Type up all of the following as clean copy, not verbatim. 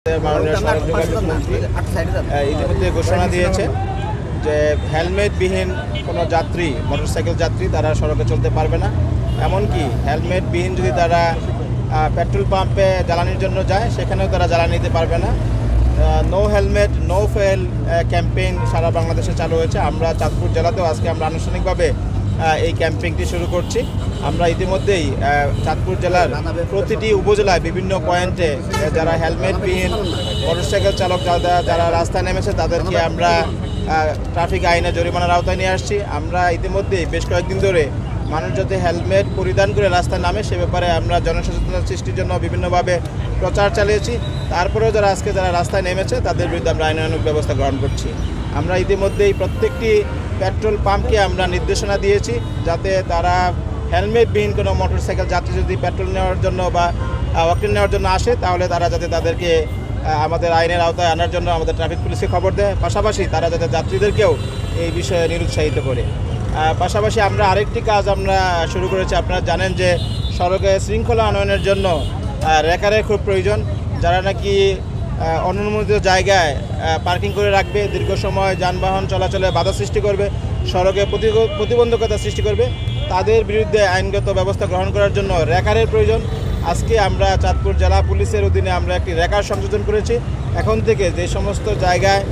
মাননীয় সড়ক যোগাযোগ মন্ত্রী ইতিমধ্যে ঘোষণা দিয়েছে যে হেলমেটবিহীন কোনো যাত্রী মোটরসাইকেল যাত্রী তারা সড়কে চলতে পারবে না। এমনকি হেলমেটবিহীন যদি তারা পেট্রোল পাম্পে জ্বালানির জন্য যায় সেখানেও তারা জ্বালানি নিতে পারবে না। No helmet no fuel campaign সারা বাংলাদেশে চালু হয়েছে। আমরা চাঁদপুর জেলাতেও আজকে আমরা আনুষ্ঠানিকভাবে এই ক্যাম্পেইনটি শুরু করছি। আমরা ইতিমধ্যেই চাঁদপুর জেলার প্রতিটি উপজেলায় বিভিন্ন পয়েন্টে যারা হেলমেটবিহীন মোটরসাইকেল চালক যারা রাস্তায় নেমেছে তাদেরকে আমরা ট্রাফিক আইনে জরিমানার আওতায় নিয়ে আসছি। আমরা ইতিমধ্যেই বেশ কয়েকদিন ধরে মানুষ যাতে হেলমেট পরিধান করে রাস্তায় নামে সে ব্যাপারে আমরা জনসচেতনতা সৃষ্টির জন্য বিভিন্নভাবে প্রচার চালিয়েছি। তারপরেও যারা রাস্তায় নেমেছে তাদের বিরুদ্ধে আমরা আইনানুগ ব্যবস্থা গ্রহণ করছি। আমরা ইতিমধ্যেই প্রত্যেকটি পেট্রোল পাম্পকে আমরা নির্দেশনা দিয়েছি যাতে তারা হেলমেটবিহীন কোনো মোটরসাইকেল যাত্রী যদি পেট্রোল নেওয়ার জন্য বা অকটেন নেওয়ার জন্য আসে তাহলে তারা যাতে তাদেরকে আমাদের আইনের আওতায় আনার জন্য আমাদের ট্রাফিক পুলিশকে খবর দেয়। পাশাপাশি তারা যাতে যাত্রীদেরকেও এই বিষয়ে নিরুৎসাহিত করে। পাশাপাশি আমরা আরেকটি কাজ আমরা শুরু করেছি। আপনারা জানেন যে সড়কে শৃঙ্খলা আনয়নের জন্য রেকারের খুব প্রয়োজন। যারা নাকি অনুমোদিত জায়গায় পার্কিং করে রাখবে, দীর্ঘ সময় যানবাহন চলাচলে বাধা সৃষ্টি করবে, সড়কে প্রতিবন্ধকতা সৃষ্টি করবে, তাদের বিরুদ্ধে আইনগত ব্যবস্থা গ্রহণ করার জন্য রেকারের প্রয়োজন। আজকে আমরা চাঁদপুর জেলা পুলিশের অধীনে আমরা একটি রেকার সংযোজন করেছি। এখন থেকে যে সমস্ত জায়গায়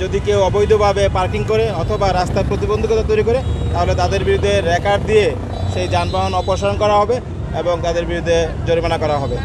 যদি কেউ অবৈধভাবে পার্কিং করে অথবা রাস্তায় প্রতিবন্ধকতা তৈরি করে তাহলে তাদের বিরুদ্ধে রেকার দিয়ে সেই যানবাহন অপসারণ করা হবে এবং তাদের বিরুদ্ধে জরিমানা করা হবে।